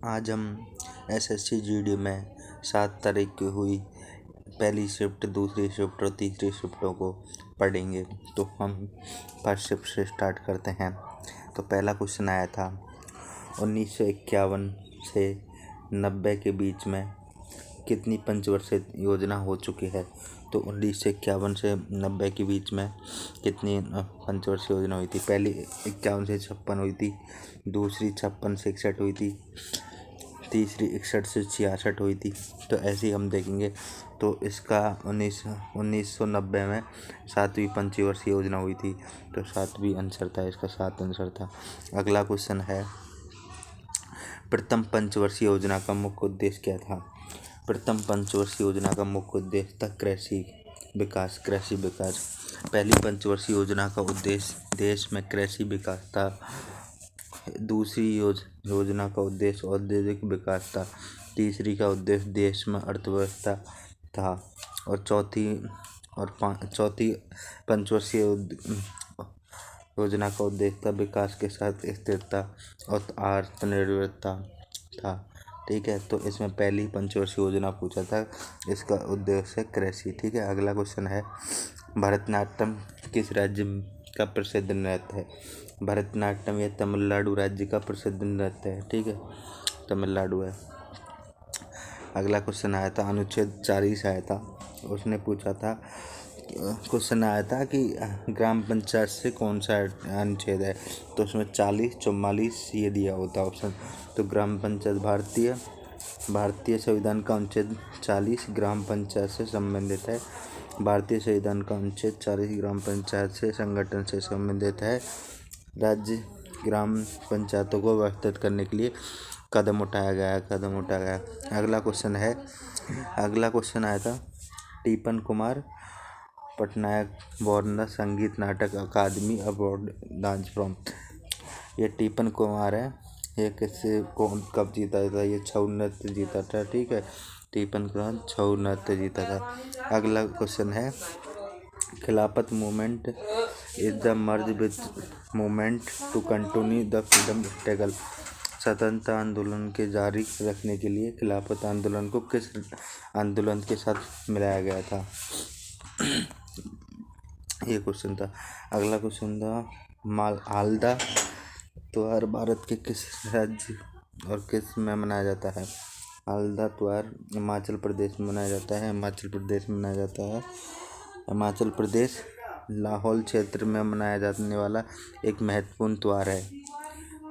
आज हम SSC GD में 7 तारीख की हुई पहली शिफ्ट, दूसरी शिफ्ट और तीसरी शिफ्टों को पढ़ेंगे। तो हम फर्स्ट शिफ्ट से स्टार्ट करते हैं। तो पहला क्वेश्चन आया था 1951 से 90 के बीच में कितनी पंचवर्षीय योजना हो चुकी है। तो 1951 से 90 के बीच में कितनी पंचवर्षीय योजना हुई थी। पहली 51 से 56 हुई थी, दूसरी 56 से 61 हुई थी, तीसरी 61 से 66 हुई थी। तो ऐसे ही हम देखेंगे। तो इसका 1990 में 7वीं पंचवर्षीय योजना हुई थी। तो 7वीं आंसर था, इसका 7 आंसर था। अगला क्वेश्चन है प्रथम पंचवर्षीय योजना का मुख्य उद्देश्य क्या था। प्रथम पंचवर्षीय योजना का मुख्य उद्देश्य था कृषि विकास। पहली पंचवर्षीय योजना का उद्देश्य देश में कृषि विकास था। दूसरी योजना का उद्देश्य औद्योगिक विकास था। तीसरी का उद्देश्य देश में अर्थव्यवस्था था। और चौथी पंचवर्षीय योजना का उद्देश्य था विकास के साथ स्थिरता और आत्मनिर्भरता था। ठीक है, तो इसमें पहली पंचवर्षीय योजना पूछा था, इसका उद्देश्य है कृषि। ठीक है, अगला क्वेश्चन है भरतनाट्यम किस राज्य का प्रसिद्ध नृत्य है। भरतनाट्यम ये तमिलनाडु राज्य का प्रसिद्ध नृत्य है। ठीक है, तमिलनाडु है। अगला क्वेश्चन आया था अनुच्छेद 40 आया था, उसने पूछा था, क्वेश्चन आया था कि ग्राम पंचायत से कौन सा अनुच्छेद है। तो उसमें 40, 44 ये दिया होता ऑप्शन। तो ग्राम पंचायत भारतीय संविधान का अनुच्छेद 40 ग्राम पंचायत से संबंधित है। भारतीय संविधान का अनुच्छेद 40 ग्राम पंचायत से संगठन से संबंधित है। राज्य ग्राम पंचायतों को व्यवस्थित करने के लिए कदम उठाया गया। अगला क्वेश्चन आया था टीपन कुमार पटनायक वॉर्नर संगीत नाटक अकादमी अवार्ड डांस फ्रॉम। ये टीपन कुमार है, ये कब जीता था। ये छऊ नृत्य जीता था। ठीक है, टीपन कुमार छऊ नृत्य जीता था। अगला क्वेश्चन है Khilafat movement is the merge with movement to continue the freedom struggle. स्वतंत्रता आंदोलन के जारी रखने के लिए खिलाफत आंदोलन को किस आंदोलन के साथ मिलाया गया था। ये क्वेश्चन था। अगला क्वेश्चन था हालदा त्योहार भारत के किस राज्य और किस में मनाया जाता है। हालदा त्योहार हिमाचल प्रदेश में मनाया जाता है। हिमाचल प्रदेश लाहौल क्षेत्र में मनाया जाने वाला एक महत्वपूर्ण त्योहार है।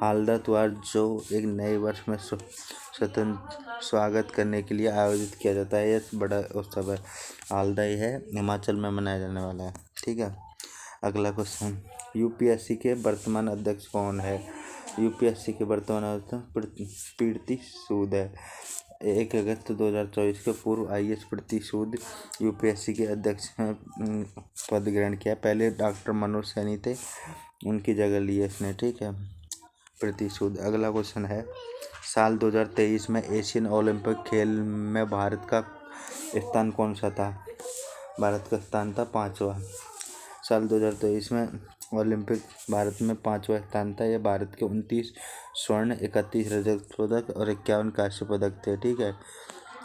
हालदा त्योहार जो एक नए वर्ष में स्वतंत्र स्वागत करने के लिए आयोजित किया जाता है। यह बड़ा उत्सव है। हालदा ही है, हिमाचल में मनाया जाने वाला है। ठीक है, अगला क्वेश्चन यूपीएससी के वर्तमान अध्यक्ष कौन है। यूपीएससी के वर्तमान अध्यक्ष प्रीति सूद है। 1 अगस्त 2024 के पूर्व आईएएस प्रीति सूद यूपीएससी के अध्यक्ष पद ग्रहण किया। पहले डॉक्टर मनोज सैनी थे, उनकी जगह ली है इसने। ठीक है, प्रीति सूद। अगला क्वेश्चन है साल 2023 में एशियन ओलंपिक खेल में भारत का स्थान कौन सा था। भारत का स्थान था 5वां। साल 2023 में ओलंपिक भारत में 5वां स्थान था। यह भारत के 29 स्वर्ण, 31 रजत पदक और 51 कांस्य पदक थे। ठीक है,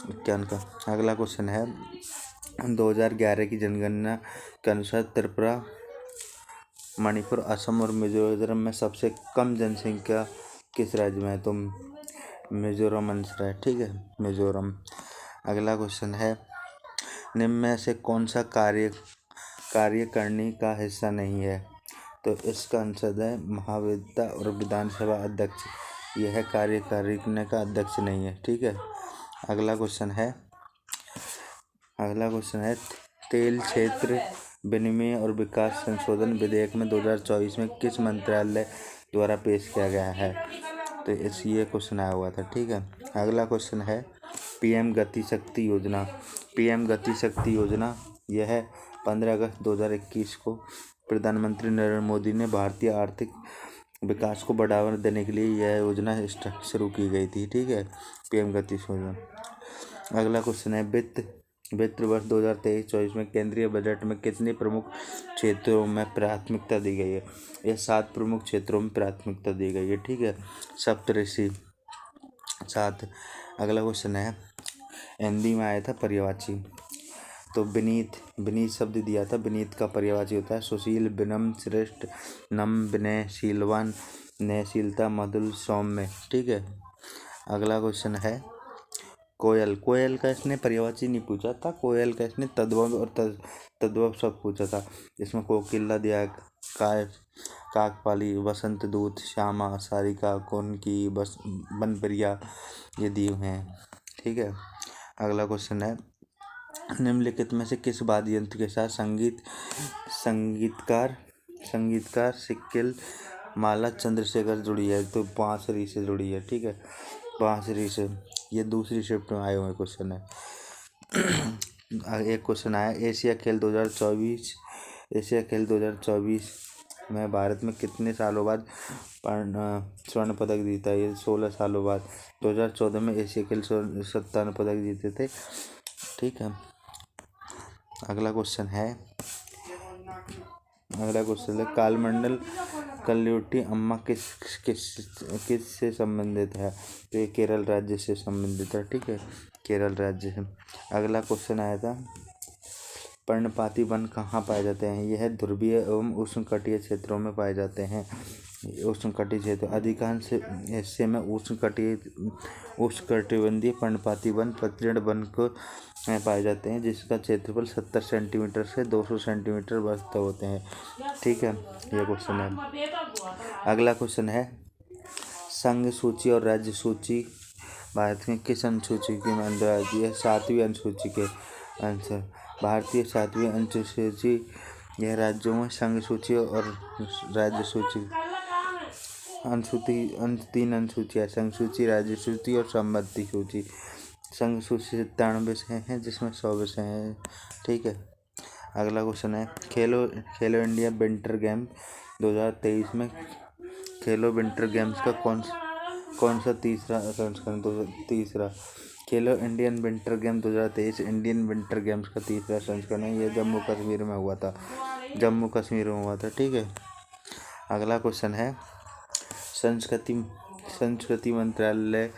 51 का। अगला क्वेश्चन है 2011 की जनगणना के अनुसार त्रिपुरा, मणिपुर, असम और मिजोरम में सबसे कम जनसंख्या किस राज्य में है। तो मिजोरम आंसर है। ठीक है, मिजोरम। अगला क्वेश्चन है निम्न में से कौन सा कार्यकारिणी का हिस्सा नहीं है। तो इसका आंसर है महाविद्या और विधानसभा अध्यक्ष। यह कार्यकारिणी का अध्यक्ष नहीं है। ठीक है, अगला क्वेश्चन है तेल क्षेत्र विनिमय और विकास संशोधन विधेयक में 2024 में किस मंत्रालय द्वारा पेश किया गया है। तो ये क्वेश्चन आया हुआ था। ठीक है, अगला क्वेश्चन है पीएम गति शक्ति योजना यह 15 अगस्त 2021 को प्रधानमंत्री नरेंद्र मोदी ने भारतीय आर्थिक विकास को बढ़ावा देने के लिए यह योजना शुरू की गई थी। ठीक है, पीएम गति योजना। अगला क्वेश्चन है वित्त वर्ष 2023-24 में केंद्रीय बजट में कितने प्रमुख क्षेत्रों में प्राथमिकता दी गई है। यह 7 प्रमुख क्षेत्रों में प्राथमिकता दी गई है। ठीक है, 7। अगला क्वेश्चन है, हिंदी में आया था पर्यायवाची। तो विनीत शब्द दिया था, विनीत का पर्यायवाची होता है सुशील, विनम्र, श्रेष्ठ, नम्र, विनय, शीलवान, न्यायशीलता, मृदुल, सौम्य। ठीक है। अगला क्वेश्चन है, कोयल का इसने पर्यायवाची नहीं पूछा था, कोयल का इसने तद्भव और तद्भव सब पूछा था। इसमें कोकिला दिया, काकपाली, वसंत दूत, श्यामा, सारिका, कौनकी, बनप्रिया, ये दिए हुए हैं। ठीक है। अगला क्वेश्चन है, निम्नलिखित में से किस वाद्य यंत्र के साथ संगीतकार सिक्किल माला चंद्रशेखर जुड़ी है? तो बांसुरी से जुड़ी है। ठीक है, बांसुरी से। ये दूसरी शिफ्ट में आए हुए क्वेश्चन है। एक क्वेश्चन आया, एशिया खेल 2024 में भारत में कितने सालों बाद स्वर्ण पदक जीता? ये 16 सालों बाद। 2014 में एशिया खेल 57 पदक जीते थे। ठीक है। अगला क्वेश्चन है, कालमंडल कल्युट्टी अम्मा किस से संबंधित है? तो ये केरल राज्य से संबंधित है। ठीक है, केरल राज्य से। अगला क्वेश्चन आया था, पर्णपाती वन कहाँ पाए जाते हैं? यह ध्रुवीय एवं उष्णकटिबंधीय क्षेत्रों में पाए जाते हैं। उष्णकटिबंधीय क्षेत्र अधिकांश हिस्से में उष्णकटिबंधीय पर्णपाती वन पतझड़ वन को पाए जाते हैं, जिसका क्षेत्रफल 70 सेंटीमीटर से 200 सेंटीमीटर वर्ग होते हैं। ठीक है, यह क्वेश्चन है। अगला क्वेश्चन है, संघ सूची और राज्य सूची भारत में किस अनुसूची के अंदर आती है? 7वीं अनुसूची के आंसर। भारतीय 7वीं अनुसूची। यह राज्यों में संघ सूची और राज्य सूची 3 अनुसूचियाँ, संघ सूची, राज्य सूची और संबंधी सूची। संघ सूची 97 विषय हैं, जिसमें 100 विषय हैं। ठीक है। अगला क्वेश्चन है, खेलो इंडिया विंटर गेम 2023 में खेलो विंटर गेम्स का कौन सा तीसरा संस्करण? तीसरा। खेलो Indian winter game 2023 Indian winter games का तीसरा संस्करण है। ये जम्मू कश्मीर में हुआ था। ठीक है। अगला क्वेश्चन है, संस्कृति मंत्रालय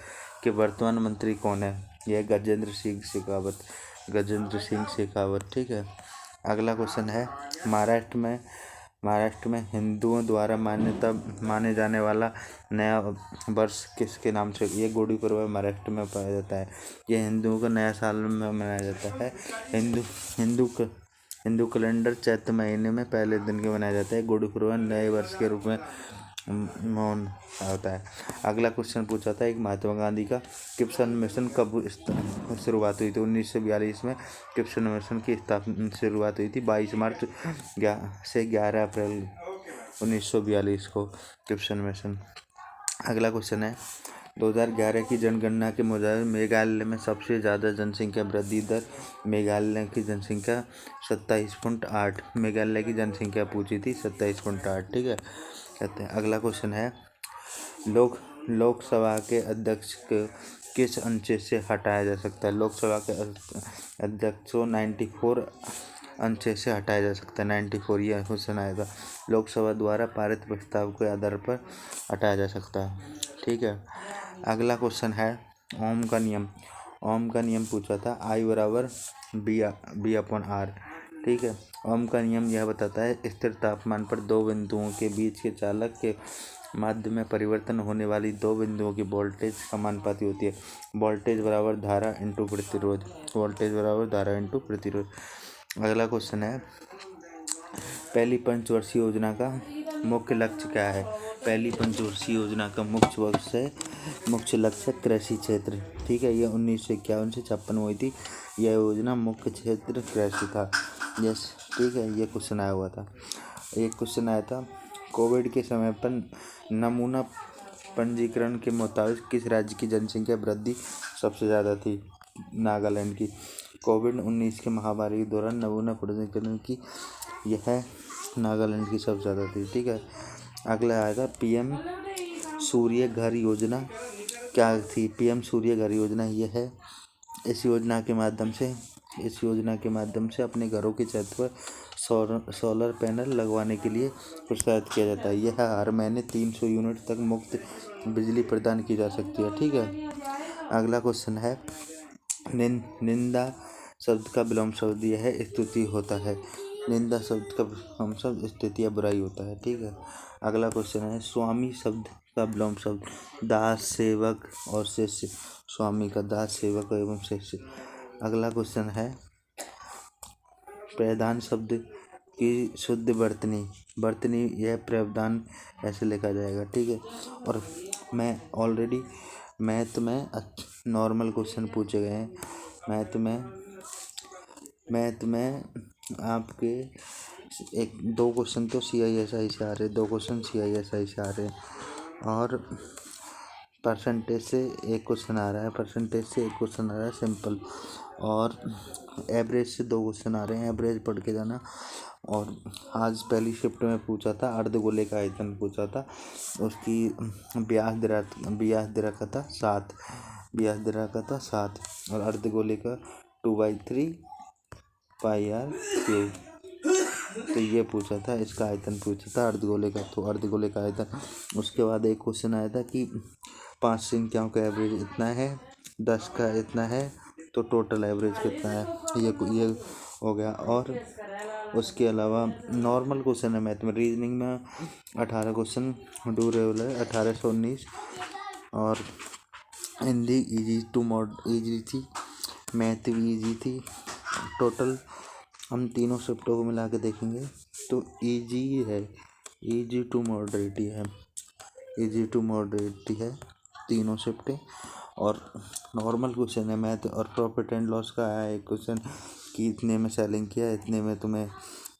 के वर्तमान मंत्री कौन है? यह गजेंद्र सिंह शेखावत। ठीक है। अगला क्वेश्चन है, महाराष्ट्र में हिंदुओं द्वारा माने जाने वाला नया वर्ष किसके नाम से? ये गुड़ी पर्व महाराष्ट्र में पाया जाता है। यह हिंदुओं का नया साल में मनाया जाता है। हिंदू कैलेंडर चैत्र महीने में पहले दिन के मनाया जाता है। गुड़ी पर्व नए वर्ष के रूप में मौन होता है। अगला क्वेश्चन पूछा था, एक महात्मा गांधी का किप्सन मिशन कब शुरुआत हुई थी? 1942 में किप्सन मिशन की शुरुआत हुई थी। 22 मार्च से 11 अप्रैल 1942 को किप्सन मिशन। अगला क्वेश्चन है, 2011 की जनगणना के मुताबिक मेघालय में सबसे ज़्यादा जनसंख्या वृद्धि दर? मेघालय की जनसंख्या 27.8। मेघालय की जनसंख्या पूछी थी 27.8। ठीक है। कहते हैं। अगला क्वेश्चन है, लोकसभा के अध्यक्ष को किस अनुच्छेद से हटाया जा सकता है? लोकसभा के अध्यक्ष को 94 अनुच्छेद से हटाया जा सकता है। 94 यह क्वेश्चन आया था। लोकसभा द्वारा पारित प्रस्ताव के आधार पर हटाया जा सकता है। ठीक है। अगला क्वेश्चन है, ओम का नियम पूछा था। I बराबर B/R। ठीक है। ओम का नियम यह बताता है, स्थिर तापमान पर दो बिंदुओं के बीच के चालक के माध्य में परिवर्तन होने वाली दो बिंदुओं की वोल्टेज समानुपाती होती है। वोल्टेज बराबर धारा इंटू प्रतिरोध। अगला क्वेश्चन है, पहली पंचवर्षीय योजना का मुख्य लक्ष्य क्या है? पहली पंचवर्षीय योजना का मुख्य लक्ष्य कृषि क्षेत्र। ठीक है। यह 1951 से 56 में हुई थी। यह योजना मुख्य क्षेत्र कृषि था। यस। ठीक है। यह क्वेश्चन आया हुआ था। एक क्वेश्चन आया था, कोविड के समय पर नमूना पंजीकरण के मुताबिक किस राज्य की जनसंख्या वृद्धि सबसे ज़्यादा थी? नागालैंड की। कोविड-19 के महामारी के दौरान नमूना पंजीकरण की यह नागालैंड की सबसे ज़्यादा थी। ठीक है। अगला आया था, PM सूर्य घर योजना क्या थी? PM सूर्य घर योजना यह है, इस योजना के माध्यम से अपने घरों की छत पर सोलर पैनल लगवाने के लिए प्रोत्साहित किया जाता है। यह हर महीने 300 यूनिट तक मुफ्त बिजली प्रदान की जा सकती है। ठीक है। अगला क्वेश्चन है निंदा शब्द का विलोम शब्द यह है स्तुति होता है। निंदा शब्द का विलोम शब्द स्तुति या बुराई होता है। ठीक है। अगला क्वेश्चन है स्वामी शब्द का विलोम शब्द दास सेवक और शिष्य। स्वामी का दास सेवक एवं शिष्य। अगला क्वेश्चन है प्रधान शब्द की शुद्ध वर्तनी। वर्तनी यह प्रावधान ऐसे लिखा जाएगा। ठीक है। और मैं ऑलरेडी मैथ में नॉर्मल क्वेश्चन पूछे गए हैं। मैथ में आपके एक दो क्वेश्चन तो CISI से आ रहे, 2 क्वेश्चन CISI से आ रहे और परसेंटेज से एक क्वेश्चन आ रहा है सिंपल, और एवरेज से 2 क्वेश्चन आ रहे हैं। एवरेज पढ़ के जाना। और आज पहली शिफ्ट में पूछा था अर्धगोले का आयतन पूछा था, उसकी ब्यास दीर्घता था 7 और अर्धगोले का 2/3 πr²। तो ये पूछा था, इसका आयतन पूछा था अर्धगोले का, तो अर्धगोले का आयतन। उसके बाद एक क्वेश्चन आया था कि 5 संख्याओं का एवरेज इतना है, 10 का इतना है, तो टोटल एवरेज कितना है। ये हो गया। और उसके अलावा नॉर्मल क्वेश्चन है मैथ में। रीजनिंग में 18 क्वेश्चन डू रेगुलर 1819 और हिंदी इजी थी, मैथ भी इजी थी। टोटल हम तीनों शिफ्टों को मिला के देखेंगे तो इजी है, इजी टू मॉडरेट है तीनों शिफ्टें। और नॉर्मल क्वेश्चन है मैथ। और प्रॉफिट एंड लॉस का आया एक क्वेश्चन कि इतने में सेलिंग किया, इतने में तुम्हें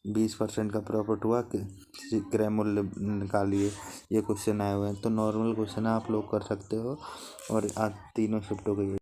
20% का प्रॉफिट हुआ, क्रय मूल्य निकालिए। ये क्वेश्चन आए हुए हैं। तो नॉर्मल क्वेश्चन आप लोग कर सकते हो और आज तीनों शिफ्टों के